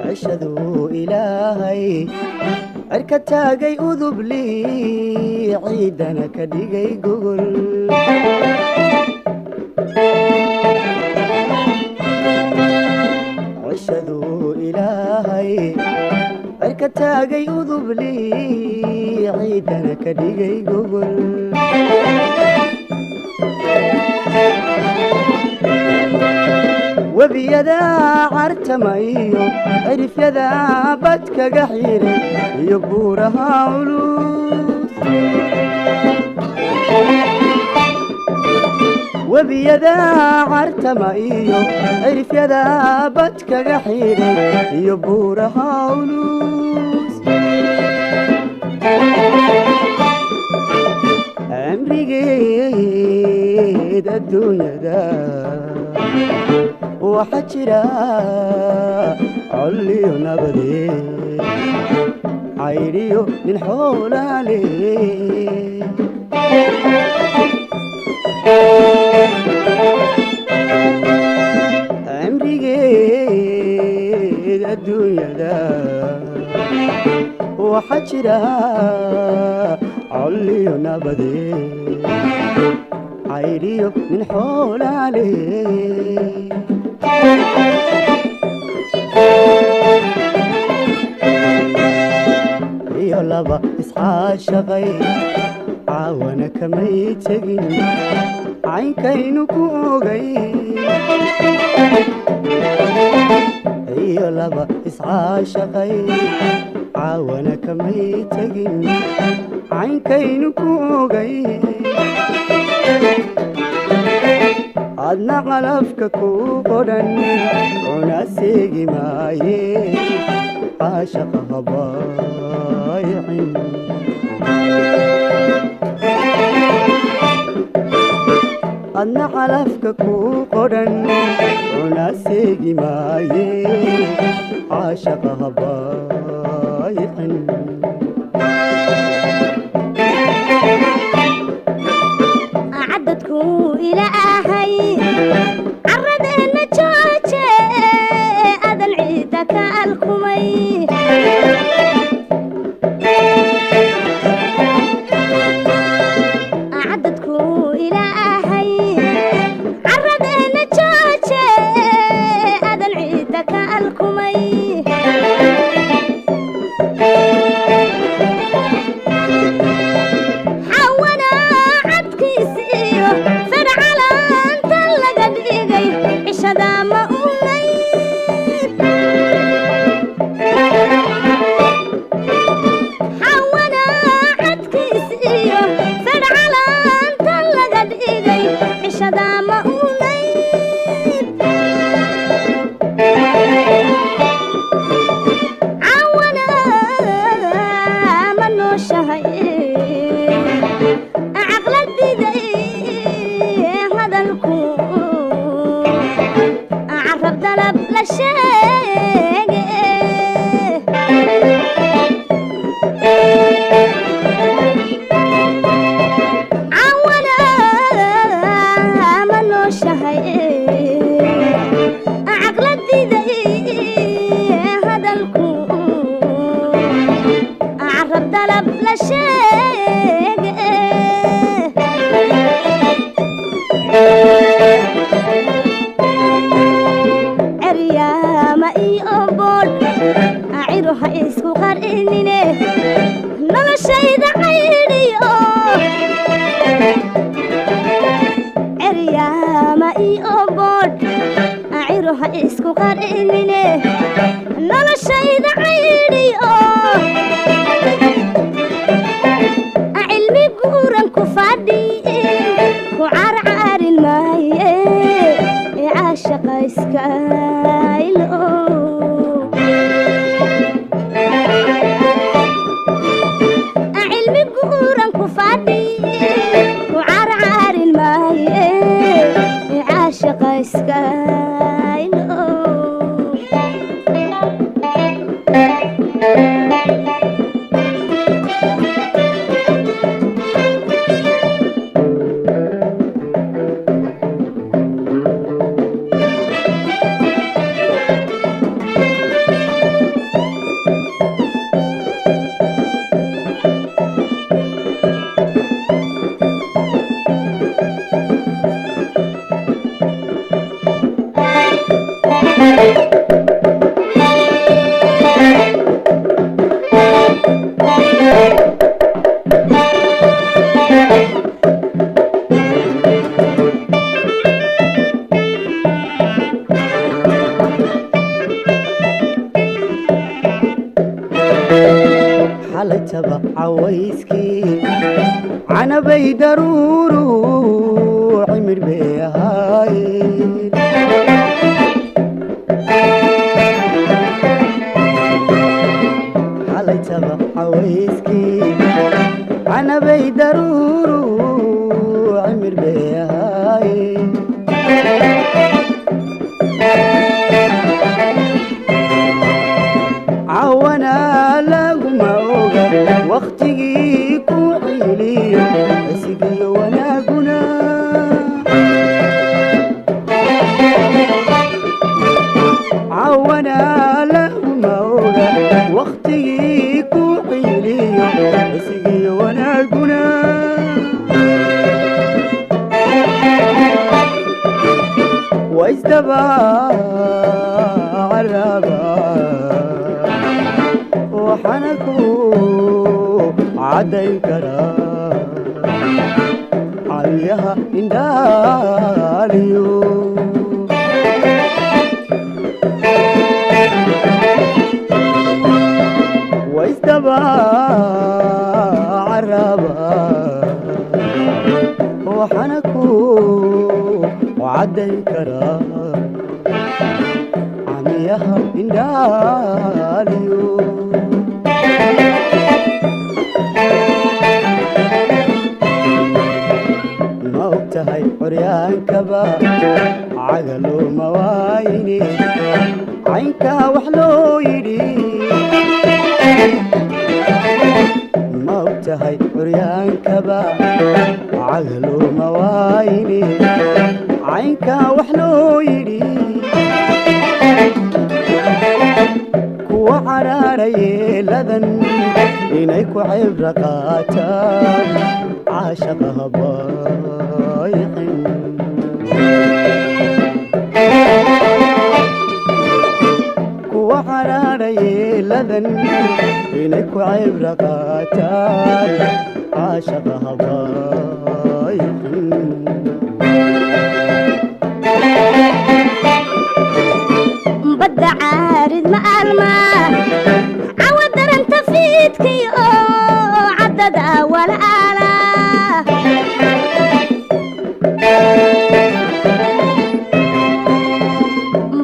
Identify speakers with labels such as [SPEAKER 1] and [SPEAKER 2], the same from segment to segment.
[SPEAKER 1] عشدوا إلهي أركتاقي أذب لي عيدنا كديقي قول عشدوا إلهي أركتاقي أذب لي عيدنا كديقي قول وبيدا عرتمايو عرف يدا بدك قحيري يبورها علوس وبيدا عرتمايو عرف يدا بدك قحيري يبورها علوس عمري قيد الدنيا دا وحجرا علي ونبدي عيريو من حولالي عمري قيد الدنيا دا وحجرا علي ونبدي عيريو من حولالي يلا إصحى شغي عاونا كميتقين عين كينو كوغي يلا إصحى شغي عاونا كميتقين عين كينو كوغي عدنا غلفك كوغرن وناسيقي ماي عاشق هبايعين عدنا غلفك كوغرن وناسيقي ماي عاشق هبايعين
[SPEAKER 2] أعدتكو إلى أهي عردنا جوجي أذن عيدك الكمي أعدتكو إلى أهي عردنا جوجي أذن عيدك الكمي
[SPEAKER 1] عويسكي عنا بيدرورو عمر بيهاي حالي تبع عويسكي عنا بيدرورو عمر بيهاي عوانا لغما اوغا وقتي كوعيلي اسيقي وانا قنا عوانا لغما اوغا وقتي كوعيلي اسيقي وانا قنا وازدبا عرابا وحنكو عدي كرا عليها انداليو وازدبا عرابا وحنكو وعدي كرا عليها انداليو موتهاي حريان كبا عقلو موايني عينكا وحلو يدي موتهاي حريان كبا عقلو موايني عينكا وحلو يدي كوا عراري لذن إنيكو عبر قاتل عاشقها بايقين كوا عراري لذن إنيكو عبر قاتل عاشقها بايقين
[SPEAKER 2] بدع عارض مألمة عودر انت فيتكي عدد أول آلة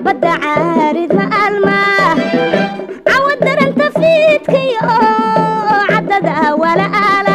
[SPEAKER 2] بدع عارض مألمة عودر انت فيتكي عدد أول آلة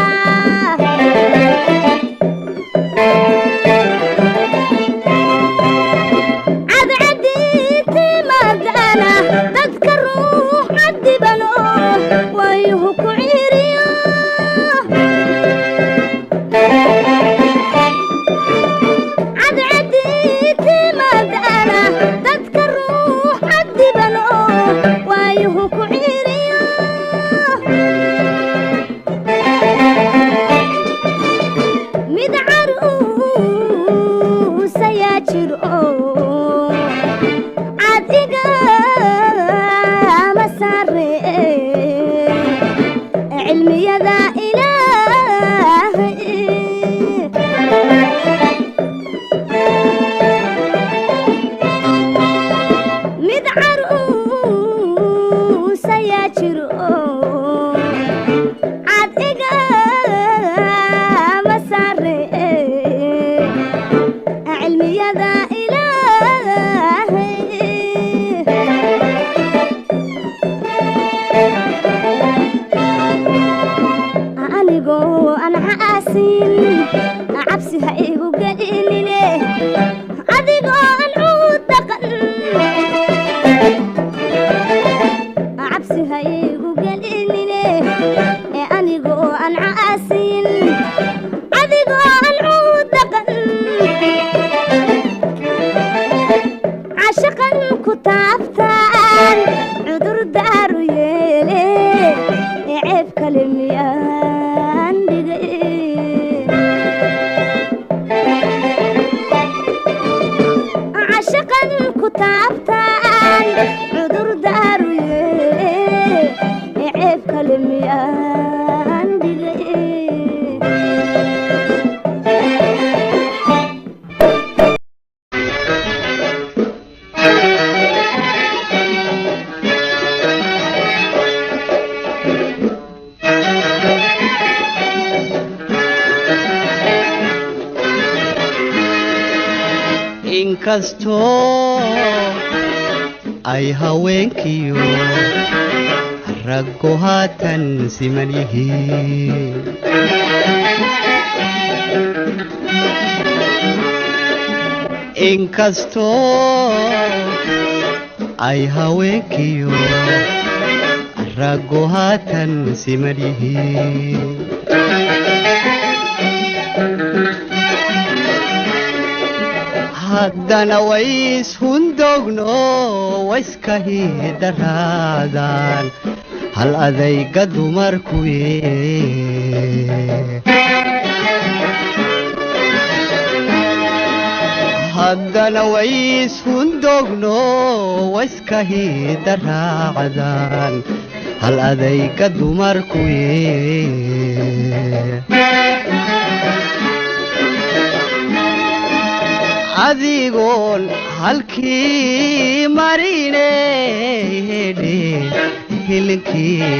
[SPEAKER 1] inkastoo ay haweenkiyo raggu haatan siman yihiin inkastoo ay haweenkiyo raggu haatan siman yihiin haddana ways hundogno wayska hidaraadaan hal adayga dumarkuye haddana ways hundogno wayska hidaraacdaan hal adayga dumarkuye adigoon halkii marine hilinkii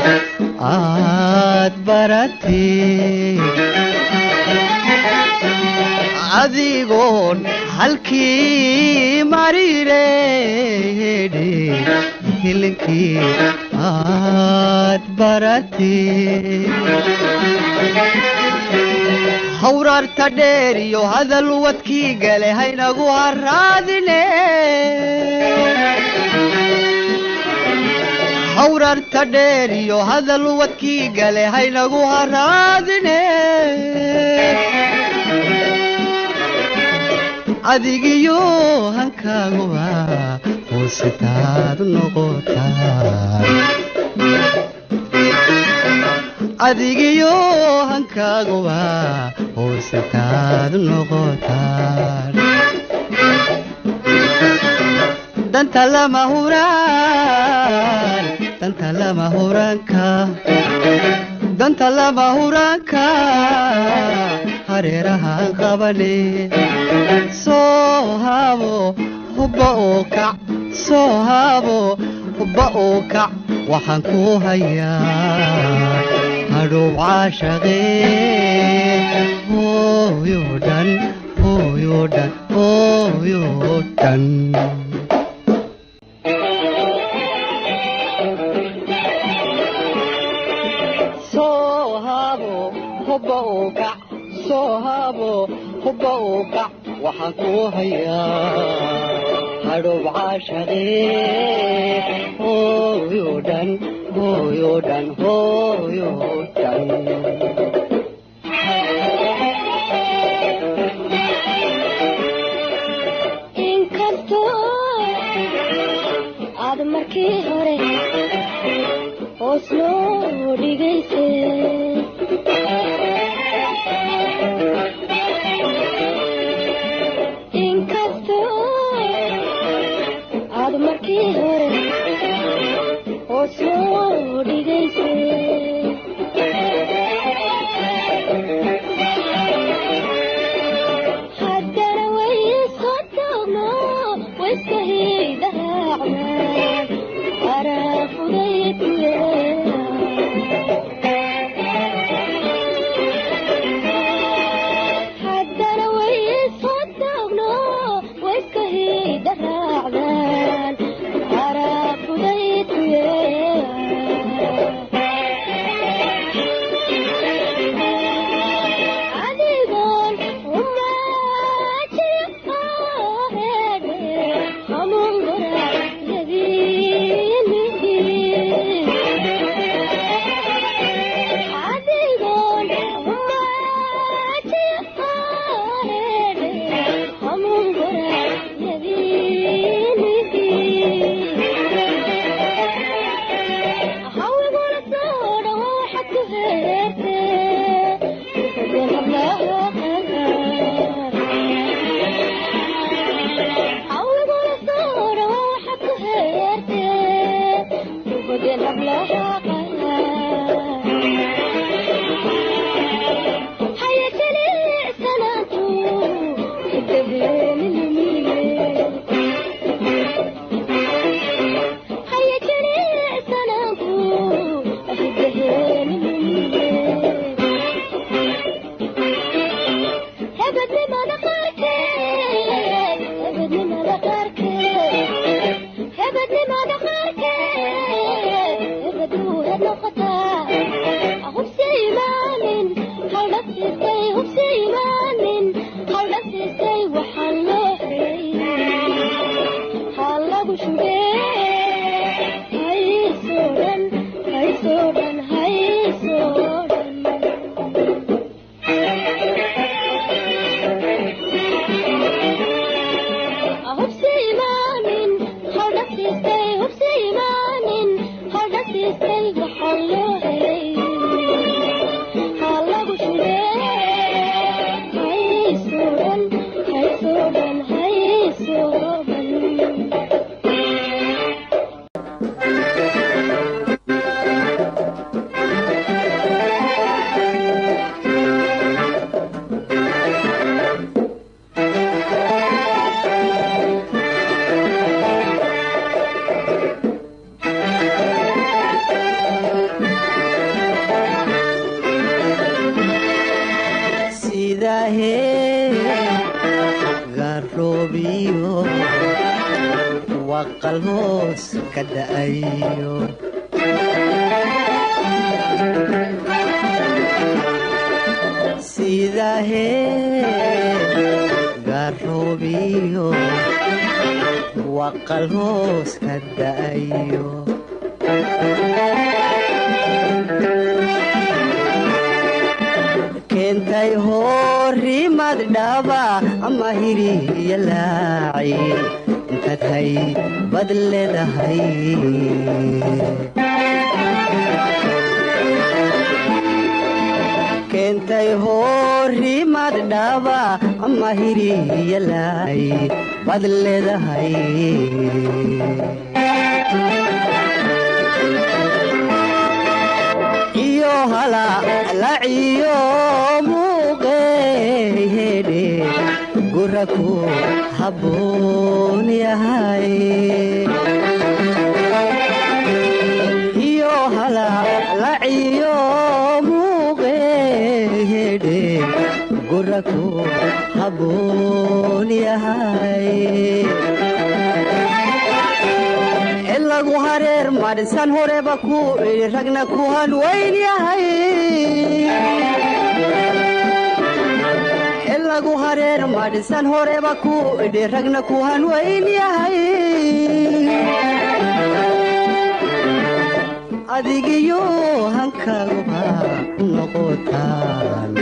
[SPEAKER 1] aad baratee adigoon halkii marine hilinkii aad baratee hawrarta dheer iyo hadal wadkii gale haynagu haraadine hawrarta dheer iyo hadal wadkii gale haynagu haraadine adigiyo hankaaguba hoositaad noqotaa adigiyo hankaaguba hoositaad noqotaan danta lama huraan danta lama huraanka danta lama huraanka hareerahaan qabane soo haabo hubba oo kac soo haabo hubba oo kac waxaan ku hayaa hadhow caashaqee hooyo dhan hooyo dhan hooyo dhan soo haabo hubba oo kac soo haabo hubba oo kac waxaan ku hayaa hadhow caashaqee hooyo dhan hooyo dhan hooyo dhan
[SPEAKER 2] inkastoo aad markii hore hoos loo dhigaysay inkastoo aad markii hore hoos loo dhigaysay haddana wayska dogno wayska hidaraacnaan araafudaytuye
[SPEAKER 1] garoobiyo waqal hoos ka da'ayo sida garoobiyo waqal hoos ka da'ayo keentay horimad dhaba ama hiriya laaci intaad hay bad leedahay keentay horimad dhaba ama hiriya laaci bad leedahay iyo halalaciyo muuqeehedhe guraku habboon yahay iyo halalaciyo muuqeehedhe guraku habboon yahay lagu hareer madhisan horeba ku idhi ragna ku hanweyn yahay lagu hareer madhisan horeba ku idhi ragna ku hanweyn yahay adigiyo hankaguba noqotaan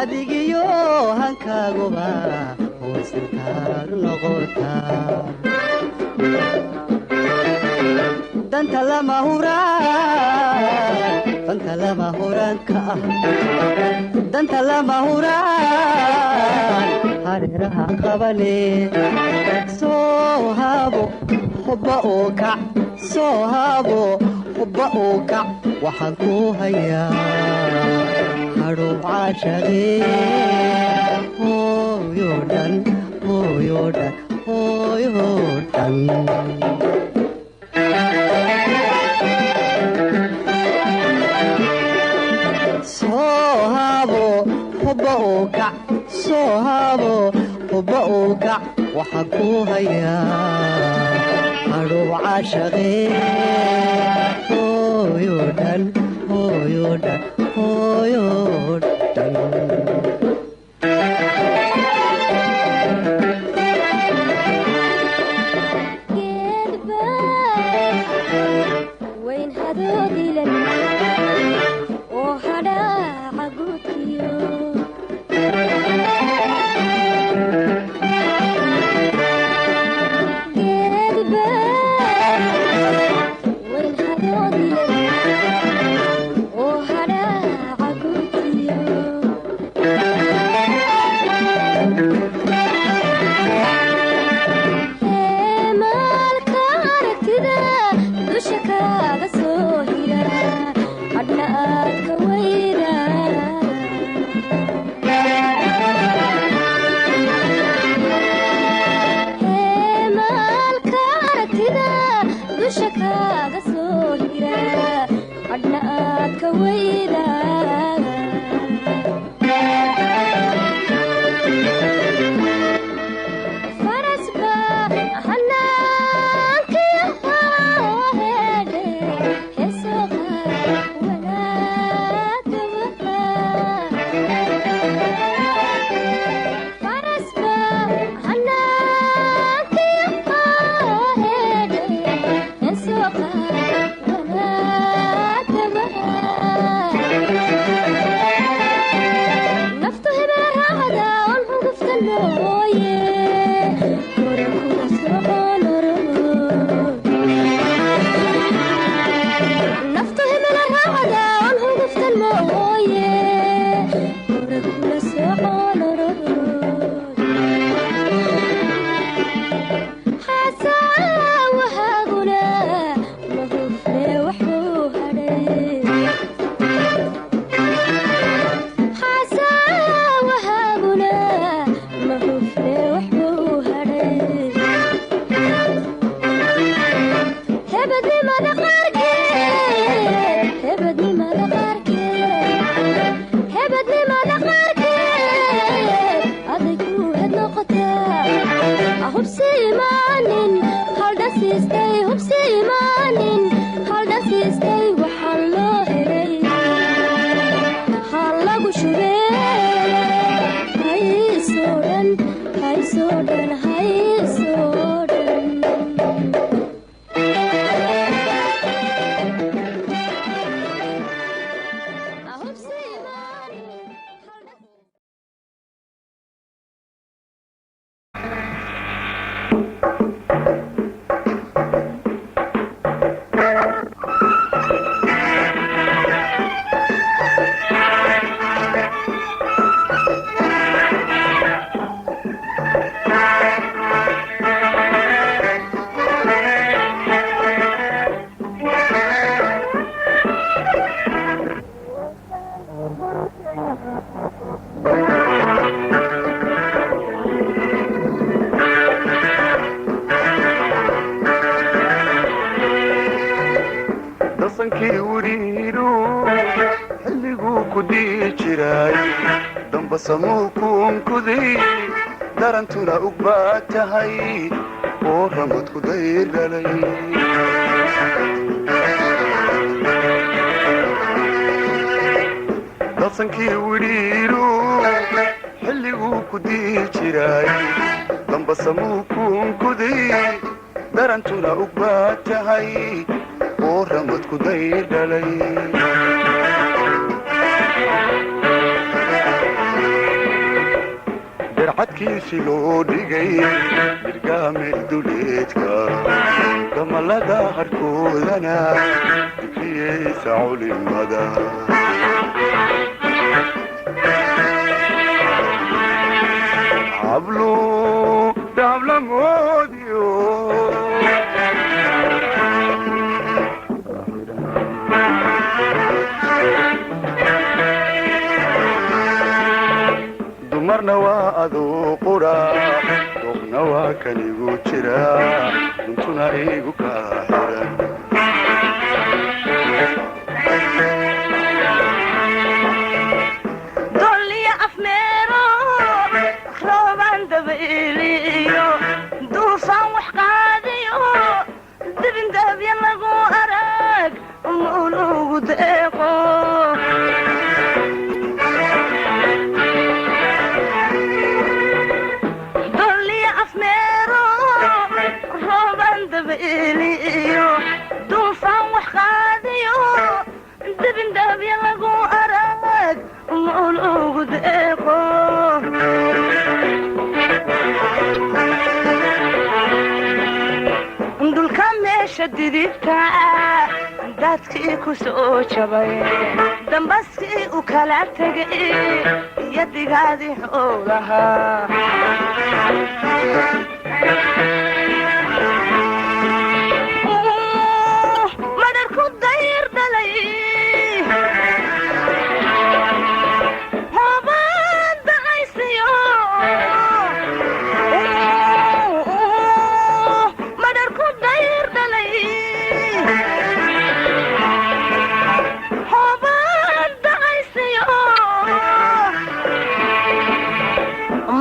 [SPEAKER 1] adigiyo hankaguba danta lama huraanka ah danta lama huraan hareeraha qabane soo habo hubba oo kac soo habo hubba oo kac waxaan ku hayaa hadhow caashaqee hooyodhan hooyodhan hooyodhan soo habo hubba oo kac soo habo hubba oo kac waxaan ku hayaa hadhow caashaqee hooyodhan hooyodhan hooyodhan
[SPEAKER 2] siistay hubsi imaanin halda siistay waxaa loo helay halagu shubee haysoo dhan haysoo dhan haysoo dhan
[SPEAKER 3] dasankii wiriiru xilliguu ku dhihi jiray damba samuu kuunkuday darantuna ug baa tahay oo ramad ku daydhalay dasankii wiriiru xilliguu ku dhihi jiray damba samuu kuunkuday darantuna ug baa tahay oo ramad ku daydhalay dircadkiisi loo dhigay mirgaamel duleedka damalada harkoodana dufiyeysa culimada hablu dhaablamoodiyo dumarna waa aduu qura doqna waa kanigu jira duntuna igu kaa xiran
[SPEAKER 4] dolliya afmeero rooban dabayliyo duufaan wax qaadiyo dibindabya lagu arag umuulugu deeqo duufaan wax qaadiyo dibindabya lagu arag umuulugu deeqo dulka meesha didibta dadkii ku soo jabay dambaskii u kala tegay iyo digaadii xoolahaa madarku dayr dhalay hoobaan dacaysiyo madarku dayr dhalay hoobaan dacaysiyo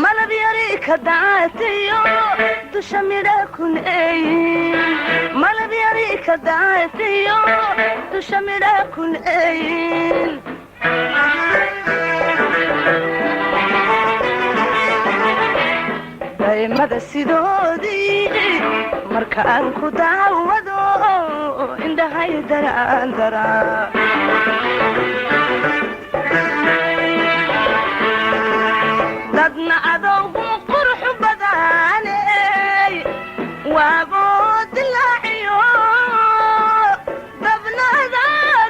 [SPEAKER 4] malab yari ka daatiyo dusha midha kuneeyin malab yari ka daatiyo dusha midha kuneeyin daymada sidoodii markaan ku daawado indhahay daraan daraa dadna adowgu qurux badaaney waaboo dilaaciyo dabnada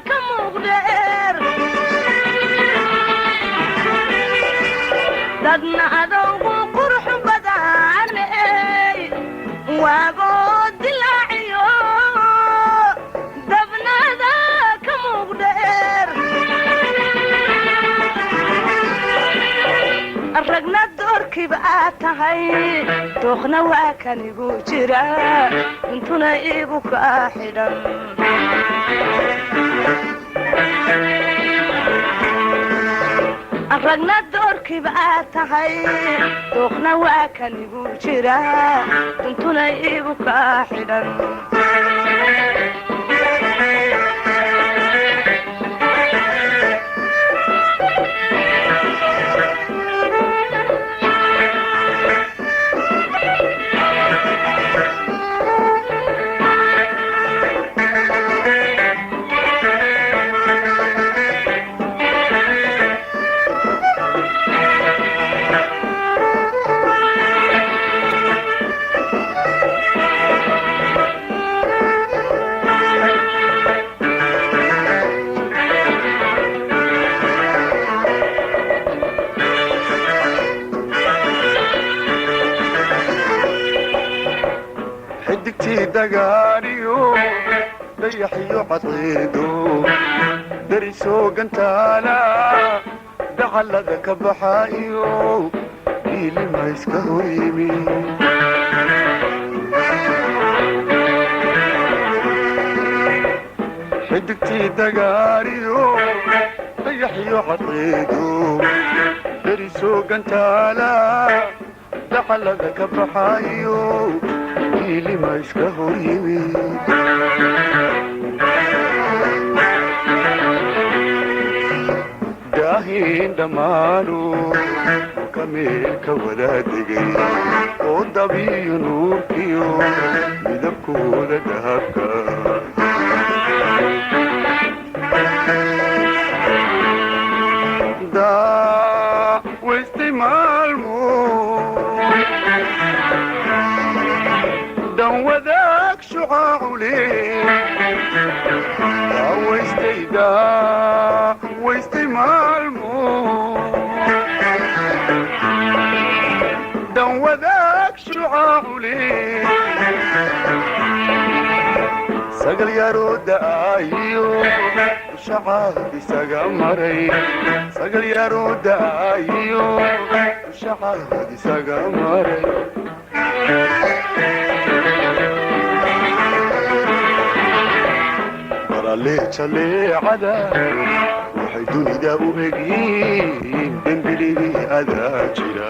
[SPEAKER 4] ka muuqdheer dadna adowgu qurux badaaney waaboo dilaaciyo dabnada ka muuqdheer ragna doorkiiba aad tahay dooqna waa kanigu jira intuna igu kaa xidhan ragna doorkiiba aad tahay dooqna waa kan igu jira duntuna igu kaa xidhan
[SPEAKER 3] dagaariyo dayaxiyo cadceedo darisoo gantaala dacallada ka baxaayo diilima iska hor yimi xidigtii dagaariyo dayaxiyo cadceedo darisoo gantaala dacallada ka baxaayo diilima iska hor yimi daahiin dhammaanu ka meel ka wada degay oo dabiyo nuurkiyo midabkooda dahabka daawaystay maalmo dan wadaag shucaacu leh daawaystay maalmo dan wadaag shucaacu leh sagal yaroo da'aayo ushacaad isaga maray sagal yaroo da'aayo ushacaad isaga maray jaleecada waxay dunida u egyihiin dembiligii adaa jira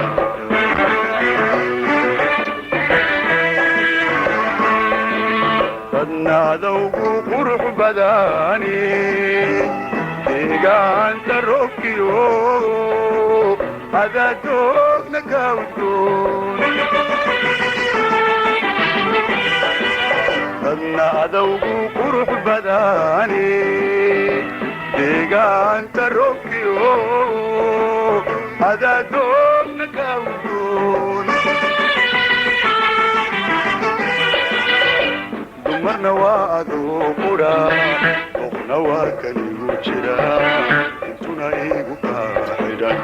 [SPEAKER 3] dadnaadawgu qurux badani deegaanta roobkiyo adaa doogna ka udgoon dadna adawgu qurux badani deegaanta roobkiyo adaa doogna ka udgoon dumarna waa adoo qudha doqna waa kan igu jira intuna igu kaa xidhan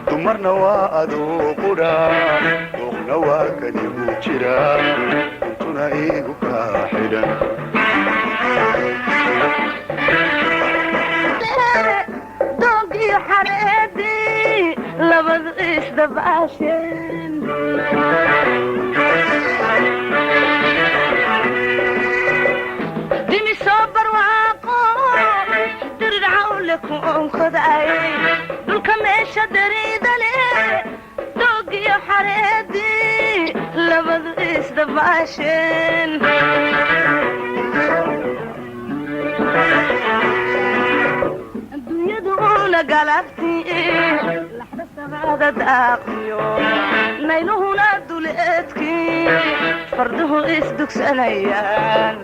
[SPEAKER 3] dumarna waa adoo qudha doqna waa kan igu jira intuna igu kaa xidhan
[SPEAKER 4] doogii xareedii labadu isdabaasheen dimi soo barwaaqo diridcawle ku onkoday dhulka meesha dariida leh doogiyo xareedii labadu isdabaasheen adduunyadu una galabtii laxda sabaada daaqiyo nayluhuna duleedkii farduhu isdugsanayaan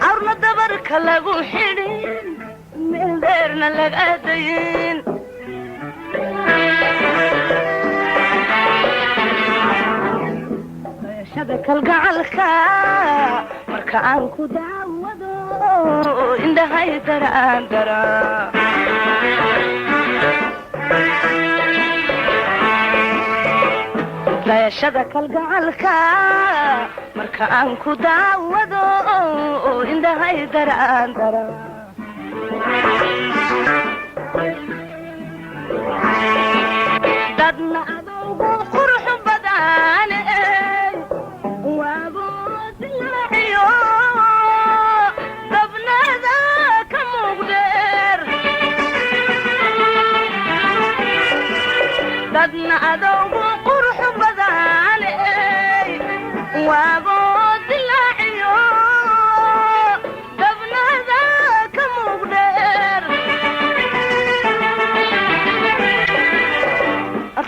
[SPEAKER 4] عرنا دبرك لغو حدين من ديرنا لغادين dayashada kalgacalka marka aan ku daawado indhahay daraan dara dayashada kalgacalka marka aan ku daawado indhahay daraan dara dadna adoogu qurux badane waaboodilaaciyo dabnada ka muuqdeer dadna adoogu qurux badane waaboodilaaciyo dabnada ka muuqdeer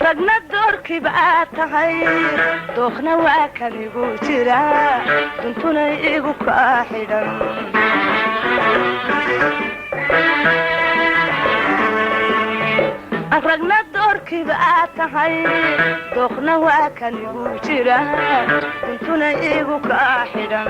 [SPEAKER 4] ragna doorkiiba aad tahay dookhna waa kanigu jira duntuna igu kaa xidhan ragna doorkiiba aad tahay dookhna waa kanigu jira duntuna igu kaa xidhan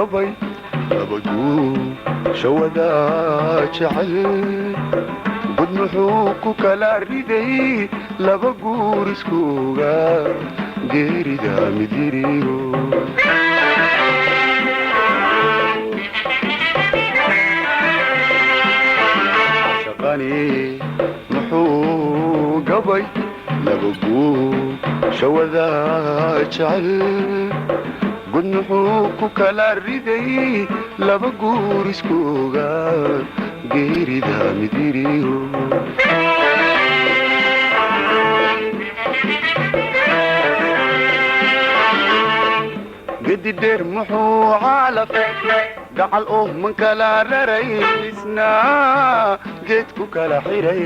[SPEAKER 3] gabay labaguu shawadaa jecel gud muxuu ku kala riday laba guur iskuuga geerida midiriyo shaqani muxuu gabay labaguu shawadaa jecel gud muxuu ku kala riday laba guur iskuuga geerida midiriyo gedi dheer muxuu caalaf gacal oo man kala raray isna geed ku kala xiray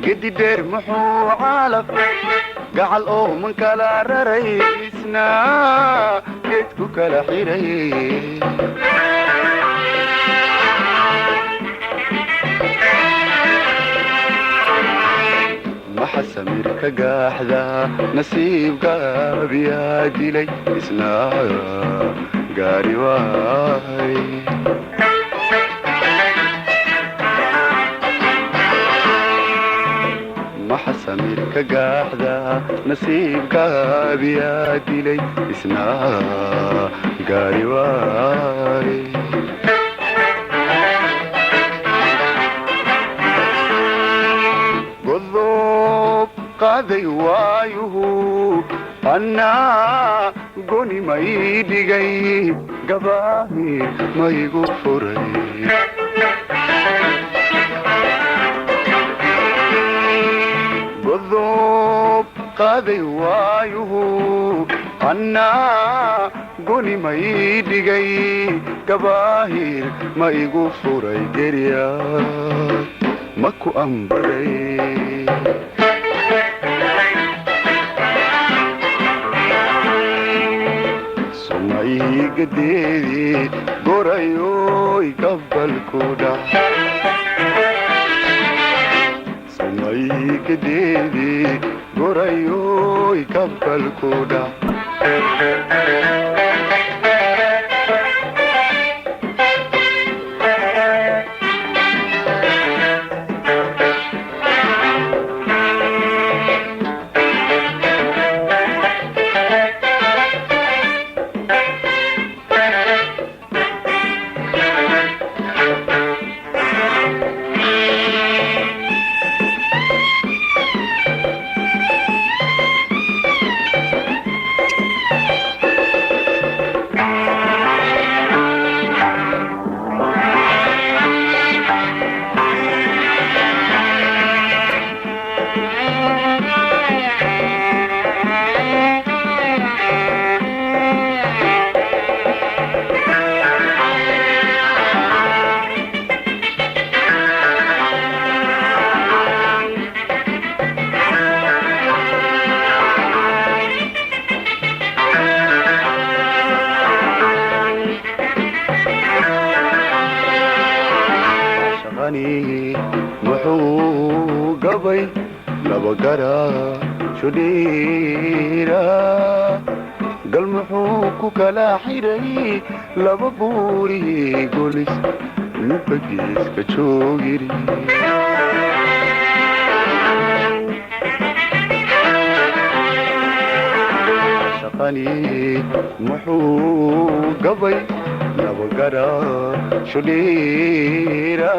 [SPEAKER 3] gedi dheer muxuu caalaf gacal oo man kala raray isna geed ku kala xiray maxa samir ka gaaxda nasiibkaabiyaa dilay isna gaari waay maxa samir ka gaaxda nasiibkaabiyaa dilay isna gaari waay godob qaaday waayuhu annaa goni may dhigay gabaahi maygu furay godob qaaday waayuhu annaa goni may dhigay gabaahir maygu furay gerya maku ambaray sumaygadeedii gorayoy gabalku dhac sumaygadeedii gorayoy gabalku dhac muxuu gabay laba gara shudhiira gal muxuu ku kala xiray laba buuri golis midba geeska joogiri shaqani muxuu gabay laba gara shudhiira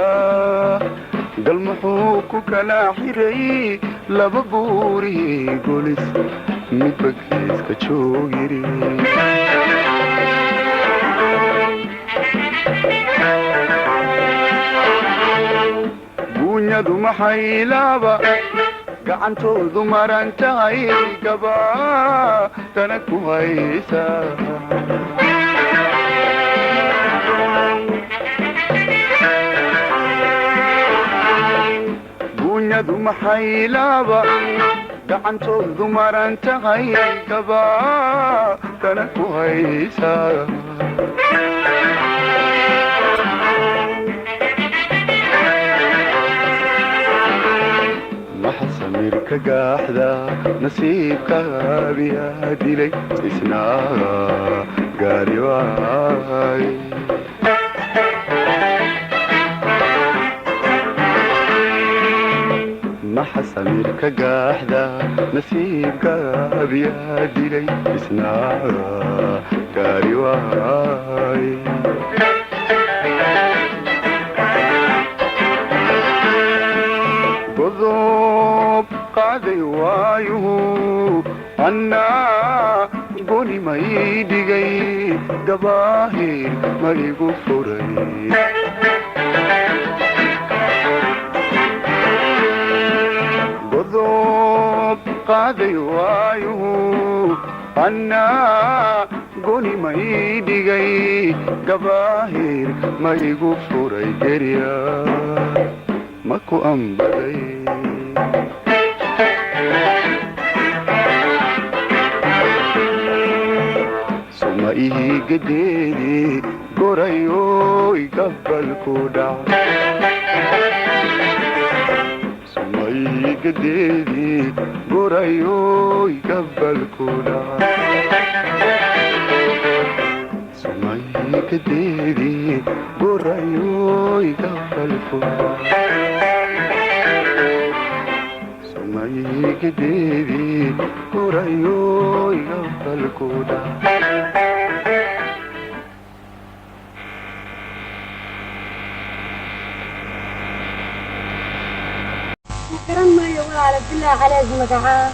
[SPEAKER 3] gal muxuu ku kala xiray laba buuri golis midba geeska joogiri buunyadu maxay laaba gacantoodu maran tahay gabaa tana ku haysa buunyadu maxay laaba gacantoodu maran tahay gabaa tana ku haysa maxa samir كقاحدة نصيبك بيا دلي اسنا قاري واي ما حسمير كقاحدة نصيبك بيا دلي اسنا قاري واي قضوب قاضي وايو أنا قولي ما يدقي قباهير ما يقفري قضوب قاضي وايو أنا قولي ما يدقي قباهير ما يقفري قريا ماكو أنبغي سما إيه قديدي قريو يقبل كودا سما إيه قديدي قريو يقبل كودا سما إيه قديدي قريو يقبل كودا كديدي قريو يغفل كودا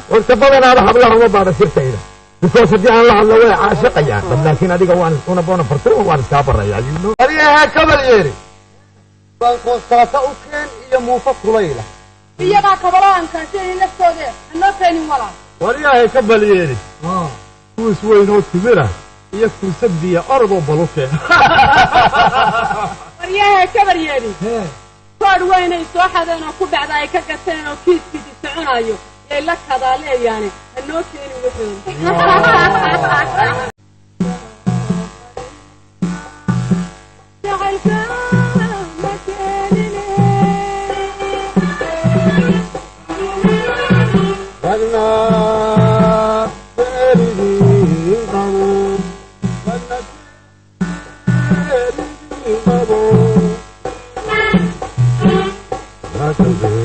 [SPEAKER 5] wartabadana ada hablaha uma baara sirtayda bisoo sadii aan la hadlo way caashaqayaan laakiin adiga waan una boona fartay waan iska baraya ayuu ariyaha kabal yeeri bal qoostata u keen iyo muufa kulayla
[SPEAKER 4] iyaga kabalaan ka sii laftooda anoo keenin wala
[SPEAKER 5] wariyaha kabal yeeri kuus weynoo tibira iyo kuusadiya ordo baluke
[SPEAKER 4] wariyaha kabal yeeri koor weynay soo xadeen oo ku dhacday ay ka gateen oo kiiskii soconayo ee la kadaaleeyaan anoo keenin wuxuu
[SPEAKER 5] That's